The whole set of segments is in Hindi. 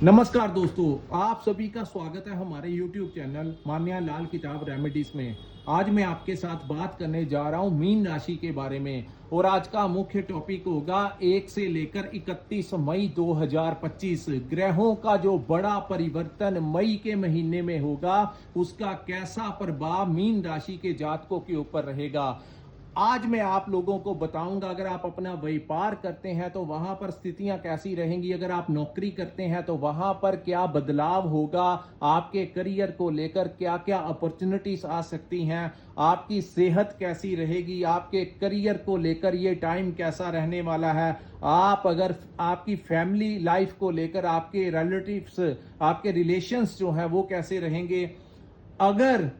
नमस्कार दोस्तों, आप सभी का स्वागत है हमारे YouTube चैनल मान्या लाल किताब रेमेडीज में। आज मैं आपके साथ बात करने जा रहा हूं मीन राशि के बारे में और आज का मुख्य टॉपिक होगा 1 से लेकर 31 मई 2025 ग्रहों का जो बड़ा परिवर्तन मई के महीने में होगा, उसका कैसा प्रभाव मीन राशि के जातकों के ऊपर रहेगा। आज मैं आप लोगों को बताऊंगा, अगर आप अपना व्यापार करते हैं तो वहां पर स्थितियां कैसी रहेंगी, अगर आप नौकरी करते हैं तो वहां पर क्या बदलाव होगा, आपके करियर को लेकर क्या क्या अपॉर्चुनिटीज आ सकती हैं, आपकी सेहत कैसी रहेगी, आपके करियर को लेकर ये टाइम कैसा रहने वाला है, आप अगर आपकी फैमिली लाइफ को लेकर आपके रिलेटिव्स, आपके रिलेशंस जो हैं वो कैसे रहेंगे, अगर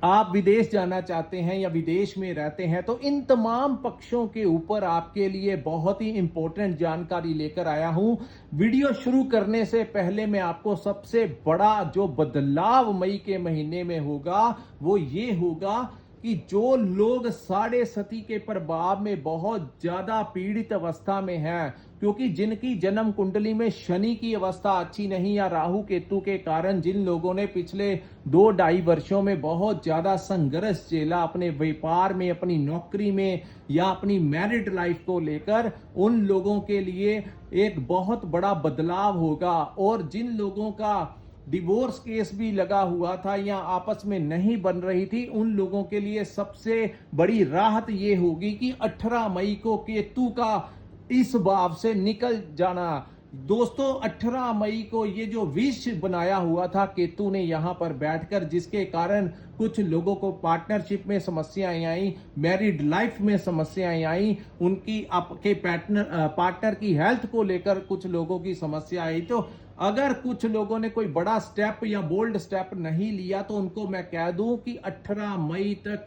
आप विदेश जाना चाहते हैं या विदेश में रहते हैं तो इन तमाम पक्षों के ऊपर आपके लिए बहुत ही इंपॉर्टेंट जानकारी लेकर आया हूं। वीडियो शुरू करने से पहले मैं आपको सबसे बड़ा जो बदलाव मई के महीने में होगा वो ये होगा कि जो लोग साढ़े सती के प्रभाव में बहुत ज्यादा पीड़ित अवस्था में हैं, क्योंकि जिनकी जन्म कुंडली में शनि की अवस्था अच्छी नहीं या राहु केतु के कारण जिन लोगों ने पिछले 2-2.5 वर्षों में बहुत ज्यादा संघर्ष झेला अपने व्यापार में, अपनी नौकरी में या अपनी मैरिड लाइफ को लेकर, उन लोगों के लिए एक बहुत बड़ा बदलाव होगा। और जिन लोगों का डिवोर्स केस भी लगा हुआ था या आपस में नहीं बन रही थी, उन लोगों के लिए सबसे बड़ी राहत ये होगी कि 18 मई को केतु का इस भाव से निकल जाना। दोस्तों, 18 मई को ये जो विष बनाया हुआ था केतु ने यहां पर बैठकर, जिसके कारण कुछ लोगों को पार्टनरशिप में समस्याएं आई, मैरिड लाइफ में समस्याएं आई, उनकी आपके पार्टनर की हेल्थ को लेकर कुछ लोगों की समस्या आई। तो अगर कुछ लोगों ने कोई बड़ा स्टेप या बोल्ड स्टेप नहीं लिया तो उनको मैं कह दूं कि 18 मई तक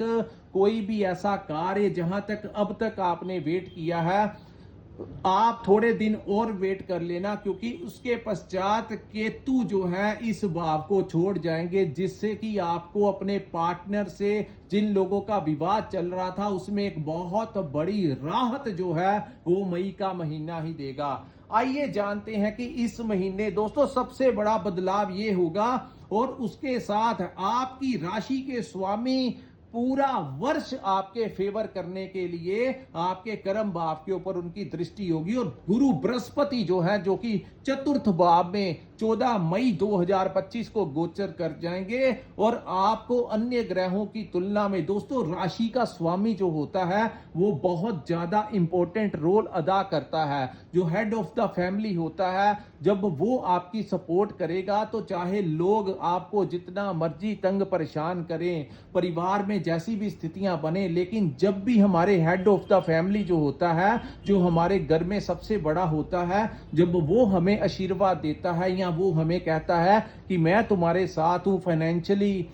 कोई भी ऐसा कार्य जहां तक अब तक आपने वेट किया है, आप थोड़े दिन और वेट कर लेना, क्योंकि उसके पश्चात केतु जो है इस भाव को छोड़ जाएंगे, जिससे कि आपको अपने पार्टनर से जिन लोगों का विवाद चल रहा था उसमें एक बहुत बड़ी राहत जो है वो मई का महीना ही देगा। आइए जानते हैं कि इस महीने दोस्तों सबसे बड़ा बदलाव ये होगा, और उसके साथ आपकी राशि के स्वामी पूरा वर्ष आपके फेवर करने के लिए आपके कर्म भाव के ऊपर उनकी दृष्टि होगी। और गुरु बृहस्पति जो है, जो कि चतुर्थ भाव में 14 मई 2025 को गोचर कर जाएंगे, और आपको अन्य ग्रहों की तुलना में दोस्तों राशि का स्वामी जो होता है वो बहुत ज्यादा इंपॉर्टेंट रोल अदा करता है। जो हेड ऑफ द फैमिली होता है, जब वो आपकी सपोर्ट करेगा तो चाहे लोग आपको जितना मर्जी तंग परेशान करें, परिवार में जैसी भी स्थितियां बने, लेकिन जब भी हमारे हेड ऑफ द फैमिली जो होता है, जो हमारे घर में सबसे बड़ा होता है, जब वो हमें आशीर्वाद देता है या वो हमें कहता है कि मैं तुम्हारे साथ हूं, फाइनेंशियली,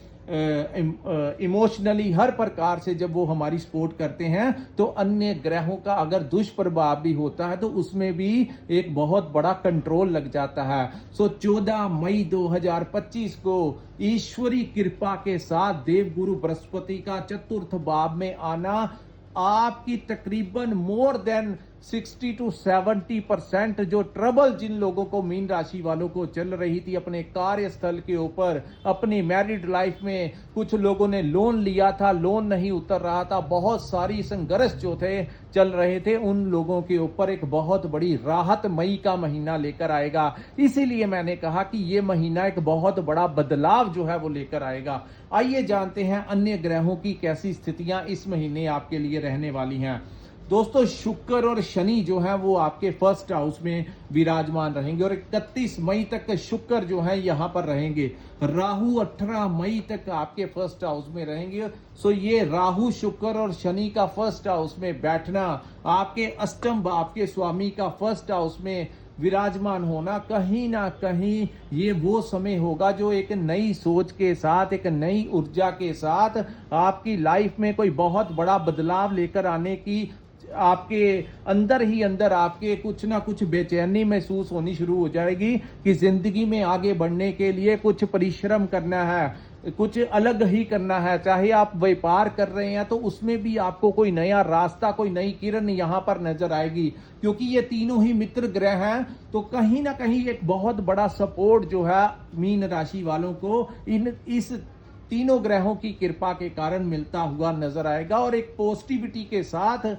इमोशनली, हर प्रकार से जब वो हमारी सपोर्ट करते हैं, तो अन्य ग्रहों का अगर दुष्प्रभाव भी होता है तो उसमें भी एक बहुत बड़ा कंट्रोल लग जाता है। 14 मई 2025 को ईश्वरी कृपा के साथ देवगुरु बृहस्पति का चतुर्थ भाव में आना आपकी तकरीबन मोर देन 60 to 70% जो ट्रबल जिन लोगों को, मीन राशि वालों को चल रही थी अपने कार्यस्थल के ऊपर, अपनी मैरिड लाइफ में, कुछ लोगों ने लोन लिया था, लोन नहीं उतर रहा था, बहुत सारी संघर्ष जो थे चल रहे थे, उन लोगों के ऊपर एक बहुत बड़ी राहत मई का महीना लेकर आएगा। इसीलिए मैंने कहा कि ये महीना एक बहुत बड़ा बदलाव जो है वो लेकर आएगा। आइए जानते हैं अन्य ग्रहों की कैसी स्थितियां इस महीने आपके लिए रहने वाली हैं। दोस्तों, शुक्र और शनि जो है वो आपके फर्स्ट हाउस में विराजमान रहेंगे और 31 मई तक शुक्र जो है यहां पर रहेंगे। राहु 18 मई तक आपके फर्स्ट हाउस में रहेंगे। सो ये राहु, शुक्र और शनि का फर्स्ट हाउस में बैठना, आपके अष्टम भाव के स्वामी का फर्स्ट हाउस में विराजमान होना, कहीं ना कहीं ये वो समय होगा जो एक नई सोच के साथ, एक नई ऊर्जा के साथ आपकी लाइफ में कोई बहुत बड़ा बदलाव लेकर आने की, आपके अंदर ही अंदर आपके कुछ ना कुछ बेचैनी महसूस होनी शुरू हो जाएगी कि जिंदगी में आगे बढ़ने के लिए कुछ परिश्रम करना है, कुछ अलग ही करना है, चाहे आप व्यापार कर रहे हैं तो उसमें भी आपको कोई नया रास्ता, कोई नई किरण यहां पर नजर आएगी, क्योंकि ये तीनों ही मित्र ग्रह हैं। तो कहीं ना कहीं एक बहुत बड़ा सपोर्ट जो है मीन राशि वालों को इस तीनों ग्रहों की कृपा के कारण मिलता हुआ नजर आएगा, और एक पॉजिटिविटी के साथ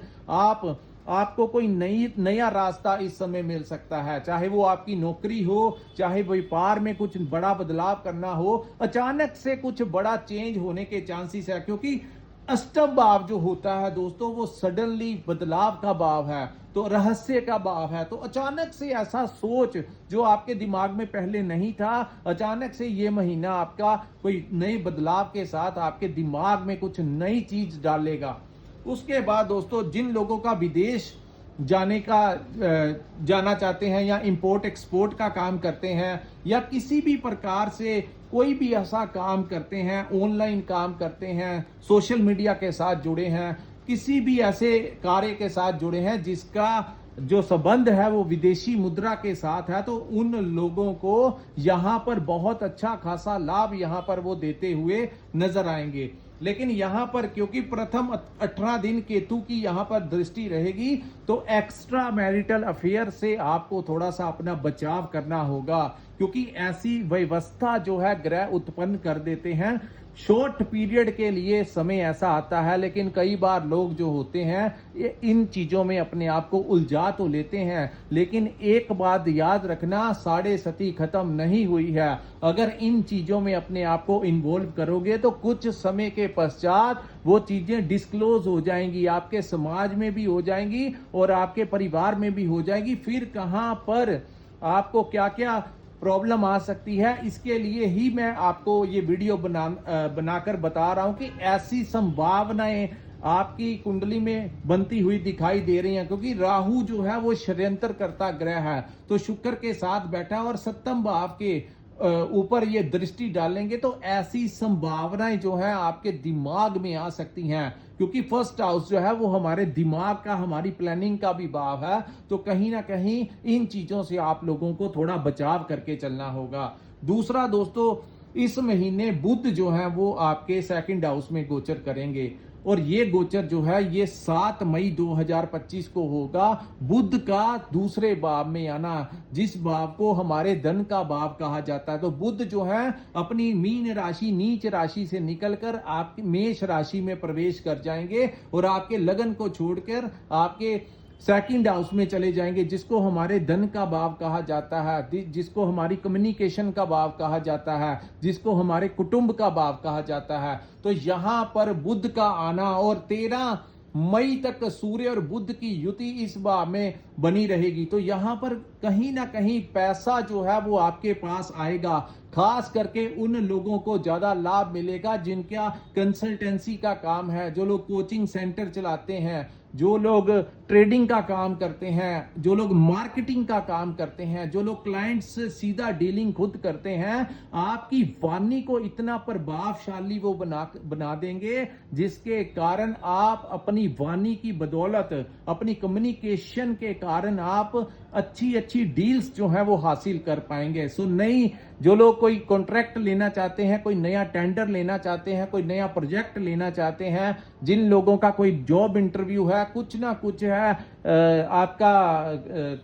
आपको कोई नया रास्ता इस समय मिल सकता है, चाहे वो आपकी नौकरी हो, चाहे व्यापार में कुछ बड़ा बदलाव करना हो। अचानक से कुछ बड़ा चेंज होने के चांसेस है, क्योंकि अष्टम भाव जो होता है दोस्तों वो सडनली बदलाव का भाव है, तो रहस्य का भाव है। तो अचानक से ऐसा सोच जो आपके दिमाग में पहले नहीं था, अचानक से ये महीना आपका कोई नए बदलाव के साथ आपके दिमाग में कुछ नई चीज डालेगा। उसके बाद दोस्तों, जिन लोगों का विदेश जाना चाहते हैं या इंपोर्ट एक्सपोर्ट का काम करते हैं, या किसी भी प्रकार से कोई भी ऐसा काम करते हैं, ऑनलाइन काम करते हैं, सोशल मीडिया के साथ जुड़े हैं, किसी भी ऐसे कार्य के साथ जुड़े हैं जिसका जो संबंध है वो विदेशी मुद्रा के साथ है, तो उन लोगों को यहां पर बहुत अच्छा खासा लाभ यहां पर वो देते हुए नजर आएंगे। लेकिन यहां पर क्योंकि प्रथम 18 दिन केतु की यहां पर दृष्टि रहेगी, तो एक्स्ट्रा मैरिटल अफेयर से आपको थोड़ा सा अपना बचाव करना होगा, क्योंकि ऐसी व्यवस्था जो है ग्रह उत्पन्न कर देते हैं। शॉर्ट पीरियड के लिए समय ऐसा आता है, लेकिन कई बार लोग जो होते हैं ये इन चीजों में अपने आप को उलझा तो लेते हैं, लेकिन एक बात याद रखना, साढ़े सती खत्म नहीं हुई है। अगर इन चीजों में अपने आप को इन्वॉल्व करोगे तो कुछ समय के पश्चात वो चीजें डिस्क्लोज हो जाएंगी, आपके समाज में भी हो जाएंगी और आपके परिवार में भी हो जाएगी। फिर कहां पर आपको क्या क्या प्रॉब्लम आ सकती है, इसके लिए ही मैं आपको ये वीडियो बनाकर बता रहा हूं कि ऐसी संभावनाएं आपकी कुंडली में बनती हुई दिखाई दे रही हैं, क्योंकि राहु जो है वो षड्यंत्र करता ग्रह है, तो शुक्र के साथ बैठा है और सप्तम भाव के ऊपर ये दृष्टि डालेंगे, तो ऐसी संभावनाएं जो है आपके दिमाग में आ सकती हैं, क्योंकि फर्स्ट हाउस जो है वो हमारे दिमाग का, हमारी प्लानिंग का भी भाव है। तो कहीं ना कहीं इन चीजों से आप लोगों को थोड़ा बचाव करके चलना होगा। दूसरा दोस्तों, इस महीने बुध जो है वो आपके सेकंड हाउस में गोचर करेंगे, और ये गोचर जो है ये 7 मई 2025 को होगा। बुध का दूसरे भाव में आना, जिस भाव को हमारे धन का भाव कहा जाता है, तो बुध जो है अपनी मीन राशि, नीच राशि से निकलकर आपकी मेष राशि में प्रवेश कर जाएंगे और आपके लगन को छोड़कर आपके सेकंड हाउस में चले जाएंगे, जिसको हमारे धन का भाव कहा जाता है, जिसको हमारी कम्युनिकेशन का भाव कहा जाता है, जिसको हमारे कुटुंब का भाव कहा जाता है। तो यहां पर बुध का आना, और 13 मई तक सूर्य और बुध की युति इस भाव में बनी रहेगी, तो यहां पर कहीं ना कहीं पैसा जो है वो आपके पास आएगा। खास करके उन लोगों को ज्यादा लाभ मिलेगा जिनका कंसल्टेंसी का काम है, जो लोग कोचिंग सेंटर चलाते हैं, जो लोग ट्रेडिंग का काम करते हैं, जो लोग मार्केटिंग का काम करते हैं, जो लोग क्लाइंट्स से सीधा डीलिंग खुद करते हैं। आपकी वाणी को इतना प्रभावशाली वो बना देंगे, जिसके कारण आप अपनी वाणी की बदौलत, अपनी कम्युनिकेशन के कारण आप अच्छी अच्छी डील्स जो है वो हासिल कर पाएंगे। सो नई, जो लोग कोई कॉन्ट्रैक्ट लेना चाहते हैं, कोई नया टेंडर लेना चाहते हैं, कोई नया प्रोजेक्ट लेना चाहते हैं, जिन लोगों का कोई जॉब इंटरव्यू है, कुछ ना कुछ है, आपका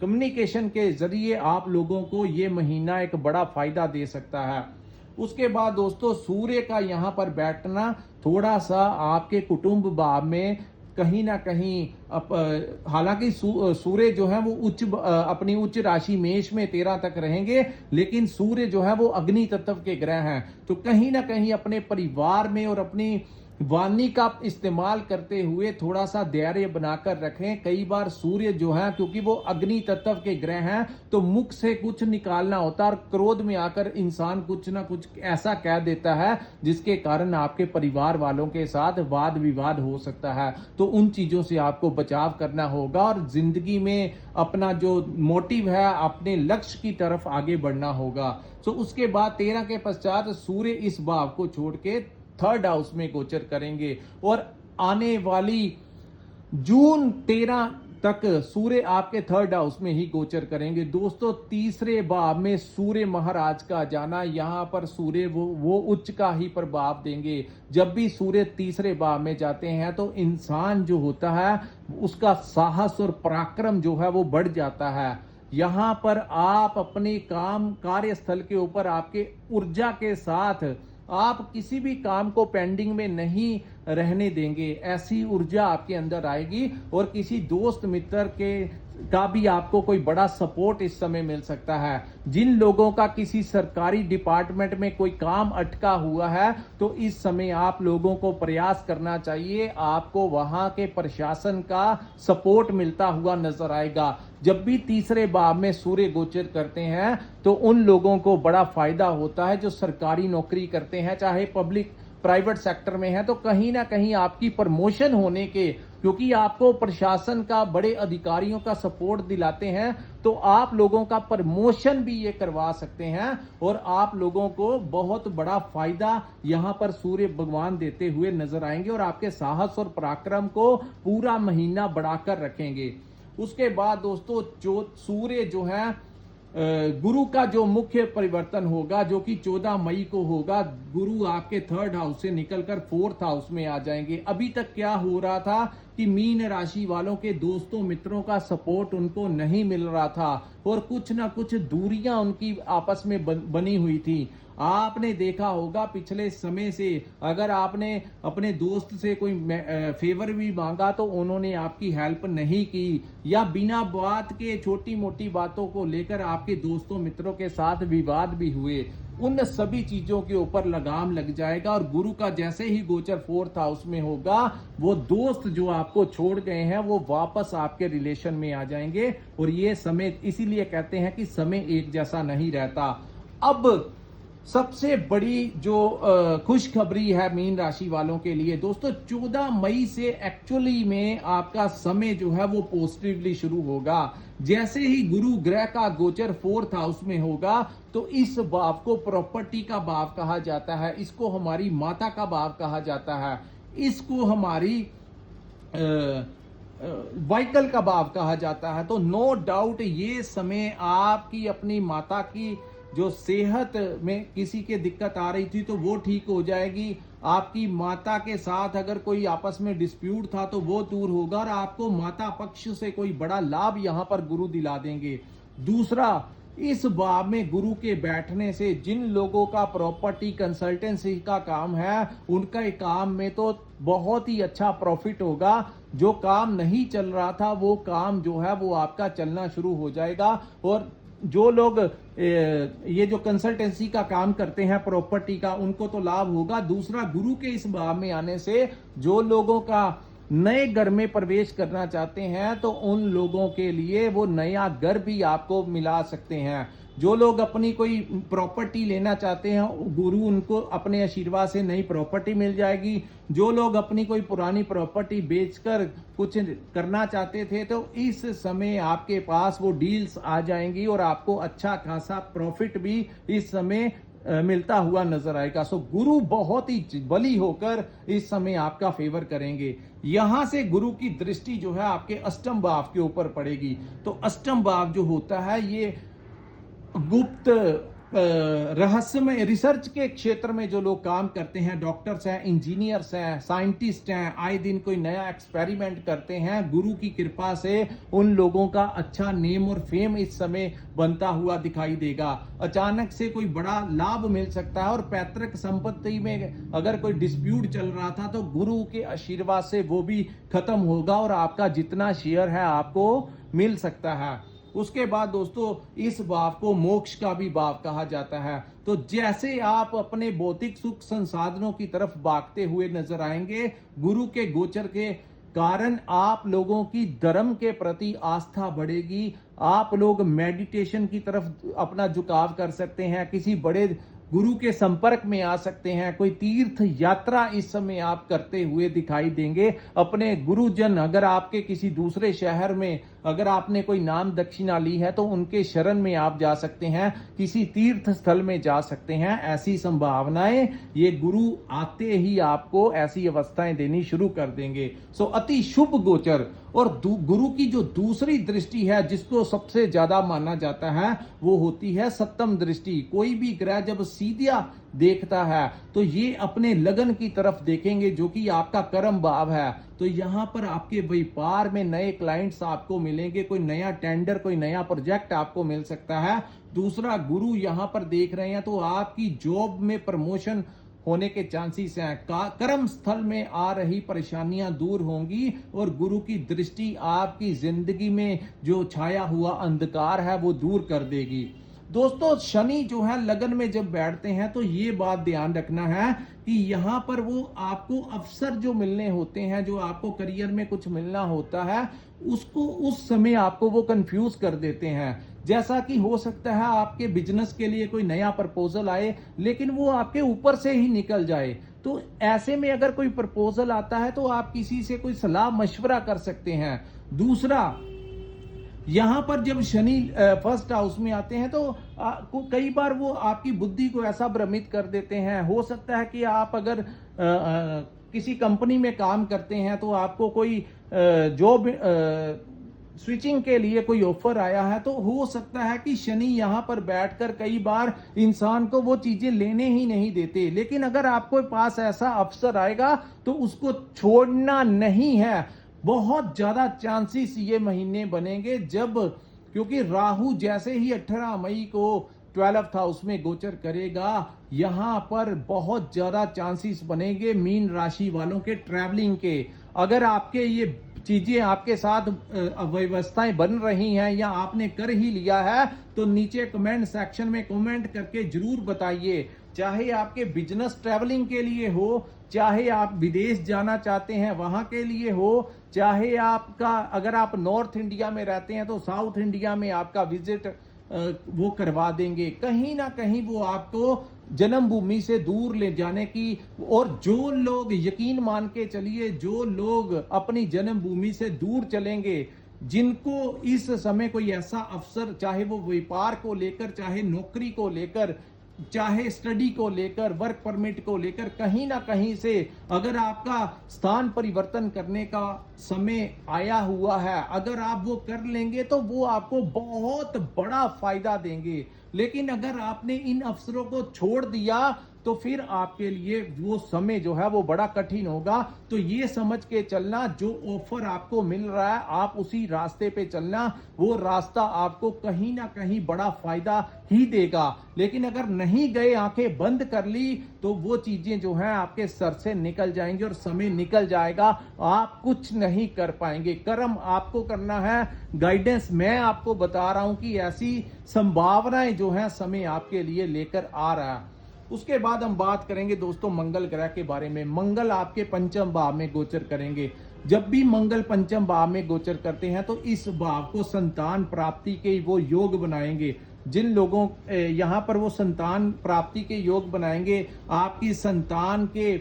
कम्युनिकेशन के जरिए आप लोगों को ये महीना एक बड़ा फायदा दे सकता है। उसके बाद दोस्तों, सूर्य का यहां पर बैठना थोड़ा सा आपके कुटुंब भाव में कहीं ना कहीं, हालांकि सूर्य जो है वो अपनी उच्च राशि मेष में 13 तक रहेंगे, लेकिन सूर्य जो है वो अग्नि तत्व के ग्रह हैं, तो कहीं ना कहीं अपने परिवार में और अपनी वाणी का इस्तेमाल करते हुए थोड़ा सा धैर्य बनाकर रखें। कई बार सूर्य जो है, क्योंकि वो अग्नि तत्व के ग्रह हैं, तो मुख से कुछ निकालना होता है और क्रोध में आकर इंसान कुछ ना कुछ ऐसा कह देता है जिसके कारण आपके परिवार वालों के साथ वाद विवाद हो सकता है। तो उन चीजों से आपको बचाव करना होगा और जिंदगी में अपना जो मोटिव है, अपने लक्ष्य की तरफ आगे बढ़ना होगा। तो उसके बाद 13 के पश्चात सूर्य इस भाव को छोड़ के थर्ड हाउस में गोचर करेंगे, और आने वाली जून 13 तक सूर्य आपके थर्ड हाउस में ही गोचर करेंगे। दोस्तों, तीसरे भाव में सूर्य महाराज का जाना, यहाँ पर सूर्य वो उच्च का ही प्रभाव देंगे। जब भी सूर्य तीसरे भाव में जाते हैं तो इंसान जो होता है उसका साहस और पराक्रम जो है वो बढ़ जाता है। यहाँ पर आप अपने काम कार्यस्थल के ऊपर आपके ऊर्जा के साथ आप किसी भी काम को पेंडिंग में नहीं रहने देंगे। ऐसी ऊर्जा आपके अंदर आएगी और किसी दोस्त मित्र का भी आपको कोई बड़ा सपोर्ट इस समय मिल सकता है। जिन लोगों का किसी सरकारी डिपार्टमेंट में कोई काम अटका हुआ है तो इस समय आप लोगों को प्रयास करना चाहिए, आपको वहां के प्रशासन का सपोर्ट मिलता हुआ नजर आएगा। जब भी तीसरे भाव में सूर्य गोचर करते हैं तो उन लोगों को बड़ा फायदा होता है जो सरकारी नौकरी करते हैं, चाहे पब्लिक प्राइवेट सेक्टर में है, तो कहीं ना कहीं आपकी प्रमोशन होने के, क्योंकि आपको प्रशासन का बड़े अधिकारियों का सपोर्ट दिलाते हैं तो आप लोगों का प्रमोशन भी ये करवा सकते हैं और आप लोगों को बहुत बड़ा फायदा यहां पर सूर्य भगवान देते हुए नजर आएंगे और आपके साहस और पराक्रम को पूरा महीना बढ़ाकर रखेंगे। उसके बाद दोस्तों, जो सूर्य जो है गुरु का जो मुख्य परिवर्तन होगा जो कि 14 मई को होगा, गुरु आपके थर्ड हाउस से निकलकर फोर्थ हाउस में आ जाएंगे। अभी तक क्या हो रहा था कि मीन राशि वालों के दोस्तों मित्रों का सपोर्ट उनको नहीं मिल रहा था और कुछ ना कुछ दूरियां उनकी आपस में बनी हुई थी। आपने देखा होगा पिछले समय से, अगर आपने अपने दोस्त से कोई फेवर भी मांगा तो उन्होंने आपकी हेल्प नहीं की, या बिना बात के छोटी मोटी बातों को लेकर आपके दोस्तों मित्रों के साथ विवाद भी हुए। उन सभी चीजों के ऊपर लगाम लग जाएगा और गुरु का जैसे ही गोचर फोर्थ हाउस में होगा, वो दोस्त जो आपको छोड़ गए हैं वो वापस आपके रिलेशन में आ जाएंगे। और ये समय, इसीलिए कहते हैं कि समय एक जैसा नहीं रहता। अब सबसे बड़ी जो खुशखबरी है मीन राशि वालों के लिए दोस्तों, 14 मई से एक्चुअली में आपका समय जो है वो पॉजिटिवली शुरू होगा। जैसे ही गुरु ग्रह का गोचर फोर्थ हाउस में होगा तो इस भाव को प्रॉपर्टी का भाव कहा जाता है, इसको हमारी माता का भाव कहा जाता है, इसको हमारी व्हीकल का भाव कहा जाता है। तो नो डाउट ये समय आपकी अपनी माता की जो सेहत में किसी के दिक्कत आ रही थी तो वो ठीक हो जाएगी। आपकी माता के साथ अगर कोई आपस में डिस्प्यूट था तो वो दूर होगा और आपको माता पक्ष से कोई बड़ा लाभ यहां पर गुरु दिला देंगे। दूसरा, इस भाव में गुरु के बैठने से जिन लोगों का प्रॉपर्टी कंसल्टेंसी का काम है उनका काम में तो बहुत ही अच्छा प्रॉफिट होगा। जो काम नहीं चल रहा था वो काम जो है वो आपका चलना शुरू हो जाएगा। और जो लोग ये जो कंसल्टेंसी का काम करते हैं प्रॉपर्टी का, उनको तो लाभ होगा। दूसरा, गुरु के इस भाव में आने से जो लोगों का नए घर में प्रवेश करना चाहते हैं तो उन लोगों के लिए वो नया घर भी आपको मिला सकते हैं। जो लोग अपनी कोई प्रॉपर्टी लेना चाहते हैं, गुरु उनको अपने आशीर्वाद से नई प्रॉपर्टी मिल जाएगी। जो लोग अपनी कोई पुरानी प्रॉपर्टी बेचकर कुछ करना चाहते थे तो इस समय आपके पास वो डील्स आ जाएंगी और आपको अच्छा खासा प्रॉफिट भी इस समय मिलता हुआ नजर आएगा। सो गुरु बहुत ही बली होकर इस समय आपका फेवर करेंगे। यहां से गुरु की दृष्टि जो है आपके अष्टम भाव के ऊपर पड़ेगी। तो अष्टम भाव जो होता है ये गुप्त रहस्यमय रिसर्च के क्षेत्र में जो लोग काम करते हैं, डॉक्टर्स हैं, इंजीनियर्स हैं, साइंटिस्ट हैं, आए दिन कोई नया एक्सपेरिमेंट करते हैं, गुरु की कृपा से उन लोगों का अच्छा नेम और फेम इस समय बनता हुआ दिखाई देगा। अचानक से कोई बड़ा लाभ मिल सकता है और पैतृक संपत्ति में अगर कोई डिस्प्यूट चल रहा था तो गुरु के आशीर्वाद से वो भी खत्म होगा और आपका जितना शेयर है आपको मिल सकता है। उसके बाद दोस्तों, इस भाव को मोक्ष का भी भाव कहा जाता है। तो जैसे आप अपने भौतिक सुख संसाधनों की तरफ भागते हुए नजर आएंगे, गुरु के गोचर के कारण आप लोगों की धर्म के प्रति आस्था बढ़ेगी। आप लोग मेडिटेशन की तरफ अपना झुकाव कर सकते हैं, किसी बड़े गुरु के संपर्क में आ सकते हैं, कोई तीर्थ यात्रा इस समय आप करते हुए दिखाई देंगे। अपने गुरुजन अगर आपके किसी दूसरे शहर में अगर आपने कोई नाम दक्षिणा ली है तो उनके शरण में आप जा सकते हैं, किसी तीर्थ स्थल में जा सकते हैं। ऐसी संभावनाएं ये गुरु आते ही आपको ऐसी अवस्थाएं देनी शुरू कर देंगे। सो अति शुभ गोचर। और गुरु की जो दूसरी दृष्टि है जिसको सबसे ज्यादा माना जाता है वो होती है सप्तम दृष्टि। कोई भी ग्रह जब सीधा देखता है तो ये अपने लगन की तरफ देखेंगे जो कि आपका कर्म भाव है। तो यहां पर आपके व्यापार में नए क्लाइंट्स आपको मिलेंगे, कोई नया टेंडर, कोई नया प्रोजेक्ट आपको मिल सकता है। दूसरा, गुरु यहां पर देख रहे हैं तो आपकी जॉब में प्रमोशन होने के चांसेस हैं। कर्म स्थल में आ रही परेशानियां दूर होंगी और गुरु की दृष्टि आपकी जिंदगी में जो छाया हुआ अंधकार है वो दूर कर देगी। दोस्तों, शनि जो है लगन में जब बैठते हैं तो ये बात ध्यान रखना है कि यहां पर वो आपको अवसर जो मिलने होते हैं, जो आपको करियर में कुछ मिलना होता है, उसको उस समय आपको वो कंफ्यूज कर देते हैं। जैसा कि हो सकता है आपके बिजनेस के लिए कोई नया प्रपोजल आए लेकिन वो आपके ऊपर से ही निकल जाए। तो ऐसे में अगर कोई प्रपोजल आता है तो आप किसी से कोई सलाह मशवरा कर सकते हैं। दूसरा, यहां पर जब शनि फर्स्ट हाउस में आते हैं तो कई बार वो आपकी बुद्धि को ऐसा भ्रमित कर देते हैं। हो सकता है कि आप अगर किसी कंपनी में काम करते हैं तो आपको कोई जॉब स्विचिंग के लिए कोई ऑफर आया है, तो हो सकता है कि शनि यहां पर बैठकर कई बार इंसान को वो चीजें लेने ही नहीं देते। लेकिन अगर आपके पास ऐसा अवसर आएगा तो उसको छोड़ना नहीं है। बहुत ज्यादा चांसेस ये महीने बनेंगे जब, क्योंकि राहु जैसे ही 18 मई को 12th हाउस में गोचर करेगा, यहां पर बहुत ज्यादा चांसेस बनेंगे मीन राशि वालों के ट्रैवलिंग के। अगर आपके ये चीजें आपके साथ व्यवस्थाएं बन रही हैं या आपने कर ही लिया है तो नीचे कमेंट सेक्शन में कमेंट करके जरूर बताइए। चाहे आपके बिजनेस ट्रैवलिंग के लिए हो, चाहे आप विदेश जाना चाहते हैं वहां के लिए हो, चाहे आपका अगर आप नॉर्थ इंडिया में रहते हैं तो साउथ इंडिया में आपका विजिट वो करवा देंगे। कहीं ना कहीं वो आपको जन्मभूमि से दूर ले जाने की, और जो लोग यकीन मान के चलिए, जो लोग अपनी जन्मभूमि से दूर चलेंगे, जिनको इस समय कोई ऐसा अवसर, चाहे वो व्यापार को लेकर, चाहे नौकरी को लेकर, चाहे स्टडी को लेकर, वर्क परमिट को लेकर, कहीं ना कहीं से अगर आपका स्थान परिवर्तन करने का समय आया हुआ है, अगर आप वो कर लेंगे तो वो आपको बहुत बड़ा फायदा देंगे। लेकिन अगर आपने इन अवसरों को छोड़ दिया तो फिर आपके लिए वो समय जो है वो बड़ा कठिन होगा। तो ये समझ के चलना, जो ऑफर आपको मिल रहा है आप उसी रास्ते पे चलना, वो रास्ता आपको कहीं ना कहीं बड़ा फायदा ही देगा। लेकिन अगर नहीं गए, आंखें बंद कर ली, तो वो चीजें जो हैं आपके सर से निकल जाएंगी और समय निकल जाएगा, आप कुछ नहीं कर पाएंगे। कर्म आपको करना है। गाइडेंस मैं आपको बता रहा हूं कि ऐसी संभावनाएं जो है समय आपके लिए लेकर आ रहा है। उसके बाद हम बात करेंगे दोस्तों मंगल ग्रह के बारे में। मंगल आपके पंचम भाव में गोचर करेंगे। जब भी मंगल पंचम भाव में गोचर करते हैं तो इस भाव को संतान प्राप्ति के वो योग बनाएंगे। जिन लोगों यहां पर वो संतान प्राप्ति के योग बनाएंगे, आपकी संतान के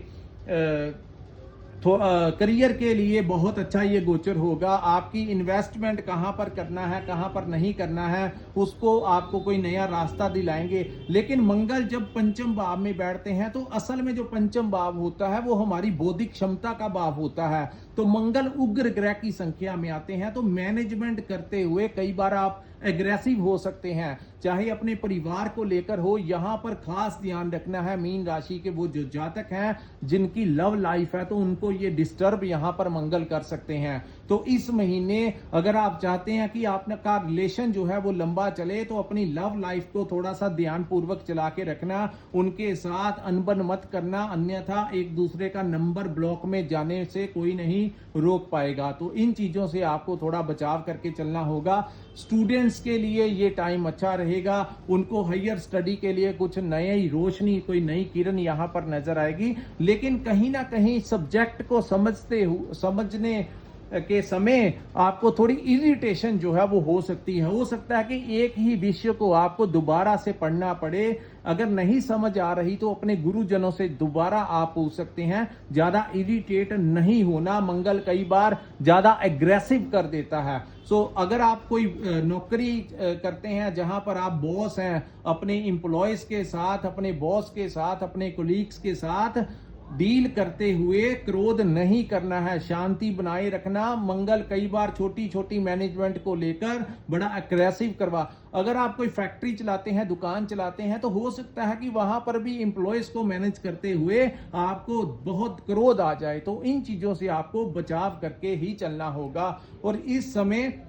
करियर के लिए बहुत अच्छा ये गोचर होगा। आपकी इन्वेस्टमेंट कहां पर करना है, कहां पर नहीं करना है, उसको आपको कोई नया रास्ता दिलाएंगे। लेकिन मंगल जब पंचम भाव में बैठते हैं तो असल में जो पंचम भाव होता है वो हमारी बौद्धिक क्षमता का भाव होता है। तो मंगल उग्र ग्रह की संख्या में आते हैं तो मैनेजमेंट करते हुए कई बार आप एग्रेसिव हो सकते हैं, चाहे अपने परिवार को लेकर हो। यहां पर खास ध्यान रखना है मीन राशि के वो जो जातक हैं जिनकी लव लाइफ है, तो उनको ये डिस्टर्ब यहां पर मंगल कर सकते हैं। तो इस महीने अगर आप चाहते हैं कि आपका रिलेशन जो है वो लंबा चले तो अपनी लव लाइफ को थोड़ा सा ध्यान पूर्वक चला के रखना, उनके साथ अनबन मत करना, अन्यथा एक दूसरे का नंबर ब्लॉक में जाने से कोई नहीं रोक पाएगा। तो इन चीजों से आपको थोड़ा बचाव करके चलना होगा। स्टूडेंट्स के लिए ये टाइम अच्छा रहेगा, उनको हायर स्टडी के लिए कुछ नई रोशनी, कोई नई किरण यहां पर नजर आएगी। लेकिन कहीं ना कहीं सब्जेक्ट को समझने के समय आपको थोड़ी इरिटेशन जो है वो हो सकती है। हो सकता है कि एक ही विषय को आपको दोबारा से पढ़ना पड़े। अगर नहीं समझ आ रही तो अपने गुरुजनों से दोबारा आप पूछ सकते हैं। ज्यादा इरिटेट नहीं होना, मंगल कई बार ज्यादा एग्रेसिव कर देता है। सो अगर आप कोई नौकरी करते हैं जहां पर आप बॉस हैं, अपने एम्प्लॉयज के साथ, अपने बॉस के साथ, अपने कोलीग्स के साथ डील करते हुए क्रोध नहीं करना है, शांति बनाए रखना। मंगल कई बार छोटी छोटी मैनेजमेंट को लेकर बड़ा अग्रेसिव करवा। अगर आप कोई फैक्ट्री चलाते हैं, दुकान चलाते हैं, तो हो सकता है कि वहां पर भी एम्प्लॉयज को मैनेज करते हुए आपको बहुत क्रोध आ जाए। तो इन चीजों से आपको बचाव करके ही चलना होगा। और इस समय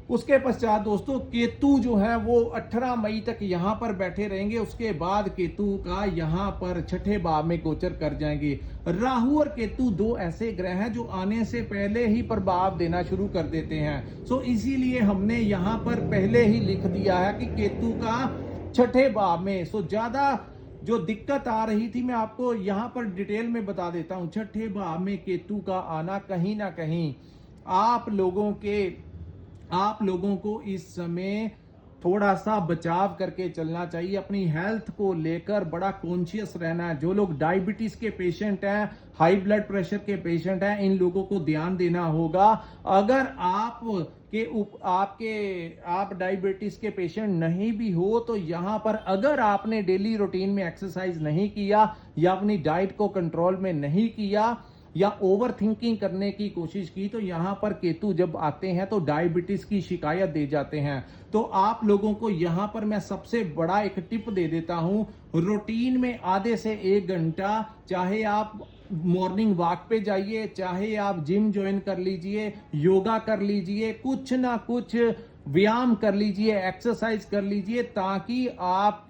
उसके पश्चात दोस्तों केतु जो है वो 18 मई तक यहां पर बैठे रहेंगे। उसके बाद केतु का यहां पर छठे भाव में गोचर कर जाएंगे। राहु और केतु दो ऐसे ग्रह हैं जो आने से पहले ही प्रभाव देना शुरू कर देते हैं। सो इसीलिए हमने यहां पर पहले ही लिख दिया है कि केतु का छठे भाव में। सो ज्यादा जो दिक्कत आ रही थी मैं आपको यहां पर डिटेल में बता देता हूं। छठे भाव में केतु का आना कहीं ना कहीं आप लोगों को इस समय थोड़ा सा बचाव करके चलना चाहिए। अपनी हेल्थ को लेकर बड़ा कॉन्शियस रहना है। जो लोग डायबिटीज के पेशेंट हैं, हाई ब्लड प्रेशर के पेशेंट हैं, इन लोगों को ध्यान देना होगा। अगर आप डायबिटीज के पेशेंट नहीं भी हो तो यहां पर अगर आपने डेली रूटीन में एक्सरसाइज नहीं किया या अपनी डाइट को कंट्रोल में नहीं किया या ओवर थिंकिंग करने की कोशिश की तो यहां पर केतु जब आते हैं तो डायबिटीज की शिकायत दे जाते हैं। तो आप लोगों को यहां पर मैं सबसे बड़ा एक टिप दे देता हूं। रूटीन में आधे से 1 घंटा, चाहे आप मॉर्निंग वॉक पे जाइए, चाहे आप जिम ज्वाइन कर लीजिए, योगा कर लीजिए, कुछ ना कुछ व्यायाम कर लीजिए, एक्सरसाइज कर लीजिए, ताकि आप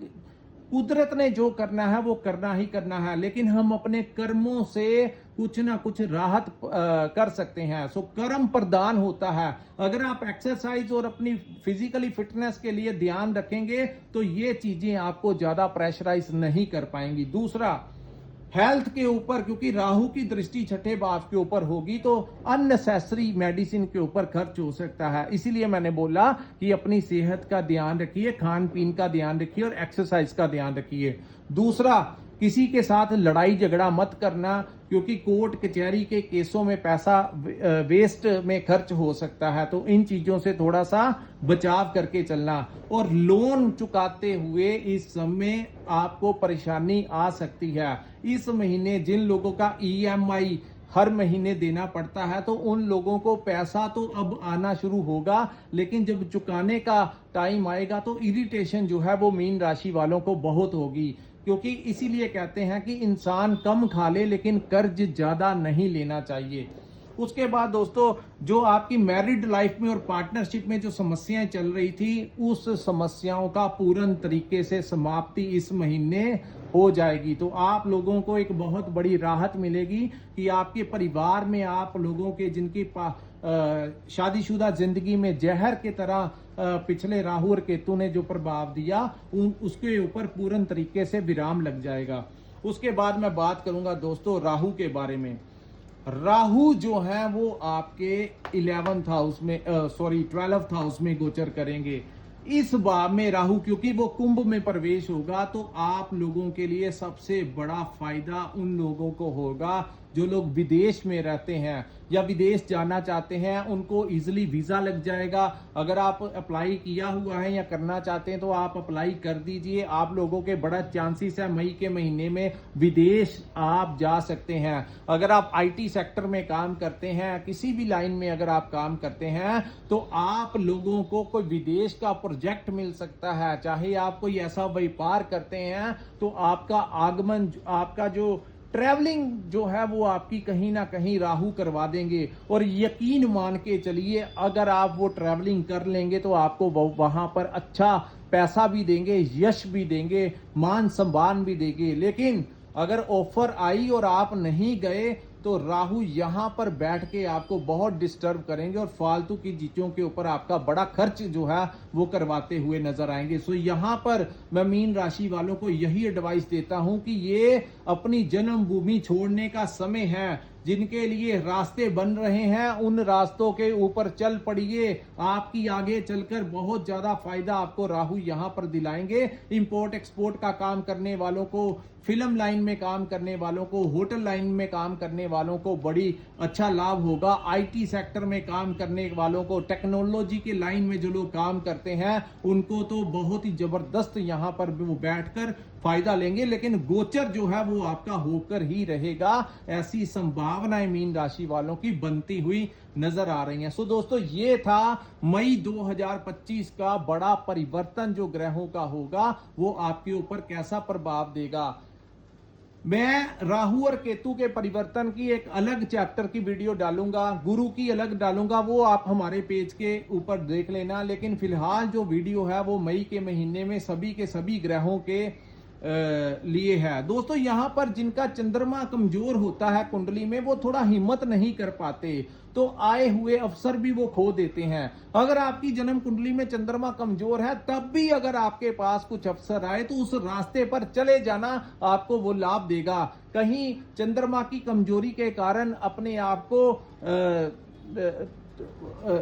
कुदरत ने जो करना है वो करना ही करना है, लेकिन हम अपने कर्मों से कुछ ना कुछ राहत कर सकते हैं। सो कर्म प्रदान होता है। अगर आप एक्सरसाइज और अपनी फिजिकली फिटनेस के लिए ध्यान रखेंगे तो ये चीजें आपको ज्यादा प्रेशराइज नहीं कर पाएंगी। दूसरा, हेल्थ के ऊपर, क्योंकि राहु की दृष्टि छठे भाव के ऊपर होगी तो अननेसेसरी मेडिसिन के ऊपर खर्च हो सकता है। इसीलिए मैंने बोला कि अपनी सेहत का ध्यान रखिए, खान पीन का ध्यान रखिए और एक्सरसाइज का ध्यान रखिए। दूसरा, किसी के साथ लड़ाई झगड़ा मत करना, क्योंकि कोर्ट कचहरी के केसों में पैसा वेस्ट में खर्च हो सकता है। तो इन चीजों से थोड़ा सा बचाव करके चलना। और लोन चुकाते हुए इस समय आपको परेशानी आ सकती है। इस महीने जिन लोगों का EMI हर महीने देना पड़ता है तो उन लोगों को पैसा तो अब आना शुरू होगा, लेकिन जब चुकाने का टाइम आएगा तो इरिटेशन जो है वो मीन राशि वालों को बहुत होगी। क्योंकि इसीलिए कहते हैं कि इंसान कम खा ले लेकिन कर्ज ज्यादा नहीं लेना चाहिए। उसके बाद दोस्तों, जो आपकी मैरिड लाइफ में और पार्टनरशिप में जो समस्याएं चल रही थी, उस समस्याओं का पूर्ण तरीके से समाप्ति इस महीने हो जाएगी। तो आप लोगों को एक बहुत बड़ी राहत मिलेगी कि आपके परिवार में आप लोगों के जिनकी शादीशुदा जिंदगी में जहर के तरह पिछले राहु और केतु ने जो प्रभाव दिया उसके ऊपर पूर्ण तरीके से विराम लग जाएगा। उसके बाद मैं बात करूंगा दोस्तों राहु के बारे में। राहु जो है वो आपके 12th हाउस में गोचर करेंगे। इस भाव में राहु, क्योंकि वो कुंभ में प्रवेश होगा, तो आप लोगों के लिए सबसे बड़ा फायदा उन लोगों को होगा जो लोग विदेश में रहते हैं या विदेश जाना चाहते हैं। उनको इजीली वीजा लग जाएगा। अगर आप अप्लाई किया हुआ है या करना चाहते हैं तो आप अप्लाई कर दीजिए। आप लोगों के बड़ा चांसेस है मई के महीने में विदेश आप जा सकते हैं। अगर आप IT सेक्टर में काम करते हैं, किसी भी लाइन में अगर आप काम करते हैं, तो आप लोगों को कोई विदेश का प्रोजेक्ट मिल सकता है। चाहे आप कोई ऐसा व्यापार करते हैं तो आपका आगमन, आपका जो ट्रैवलिंग जो है वो आपकी कहीं ना कहीं राहु करवा देंगे। और यकीन मान के चलिए, अगर आप वो ट्रैवलिंग कर लेंगे तो आपको वहां पर अच्छा पैसा भी देंगे, यश भी देंगे, मान सम्मान भी देंगे। लेकिन अगर ऑफर आई और आप नहीं गए तो राहु यहां पर बैठ के आपको बहुत डिस्टर्ब करेंगे और फालतू की चीजों के ऊपर आपका बड़ा खर्च जो है वो करवाते हुए नजर आएंगे। सो यहां पर मैं मीन राशि वालों को यही एडवाइस देता हूं कि ये अपनी जन्मभूमि छोड़ने का समय है। जिनके लिए रास्ते बन रहे हैं उन रास्तों के ऊपर चल पड़िए। आपकी आगे चलकर बहुत ज्यादा फायदा आपको राहु यहां पर दिलाएंगे। इंपोर्ट एक्सपोर्ट का काम करने वालों को, फिल्म लाइन में काम करने वालों को, होटल लाइन में काम करने वालों को बड़ी अच्छा लाभ होगा। आईटी सेक्टर में काम करने वालों को, टेक्नोलॉजी के लाइन में जो लोग काम करते हैं उनको तो बहुत ही जबरदस्त यहां पर वो बैठकर फायदा लेंगे। लेकिन गोचर जो है वो आपका होकर ही रहेगा, ऐसी संभावनाएं मीन राशि वालों की बनती हुई नजर आ रही हैं। सो दोस्तों, ये था मई 2025 का बड़ा परिवर्तन जो ग्रहों का होगा वो आपके ऊपर कैसा प्रभाव देगा। मैं राहु और केतु के परिवर्तन की एक अलग चैप्टर की वीडियो डालूंगा, गुरु की अलग डालूंगा, वो आप हमारे पेज के ऊपर देख लेना। लेकिन फिलहाल जो वीडियो है वो मई के महीने में सभी के सभी ग्रहों के लिए है। दोस्तों, यहां पर जिनका चंद्रमा कमजोर होता है कुंडली में, वो थोड़ा हिम्मत नहीं कर पाते, तो आए हुए अवसर भी वो खो देते हैं। अगर आपकी जन्म कुंडली में चंद्रमा कमजोर है, तब भी अगर आपके पास कुछ अवसर आए तो उस रास्ते पर चले जाना आपको वो लाभ देगा। कहीं चंद्रमा की कमजोरी के कारण अपने आप को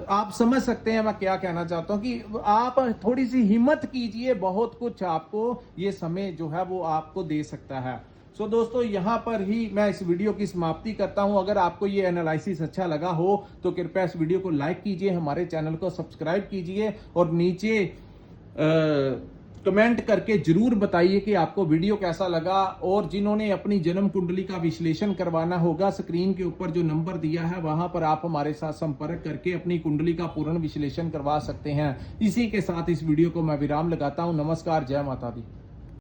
आप समझ सकते हैं मैं क्या कहना चाहता हूं कि आप थोड़ी सी हिम्मत कीजिए, बहुत कुछ आपको ये समय जो है वो आपको दे सकता है। सो दोस्तों, यहां पर ही मैं इस वीडियो की समाप्ति करता हूं। अगर आपको ये एनालिसिस अच्छा लगा हो तो कृपया इस वीडियो को लाइक कीजिए, हमारे चैनल को सब्सक्राइब कीजिए और नीचे कमेंट करके जरूर बताइए कि आपको वीडियो कैसा लगा। और जिन्होंने अपनी जन्म कुंडली का विश्लेषण करवाना होगा, स्क्रीन के ऊपर जो नंबर दिया है वहां पर आप हमारे साथ संपर्क करके अपनी कुंडली का पूर्ण विश्लेषण करवा सकते हैं। इसी के साथ इस वीडियो को मैं विराम लगाता हूं। नमस्कार, जय माता दी।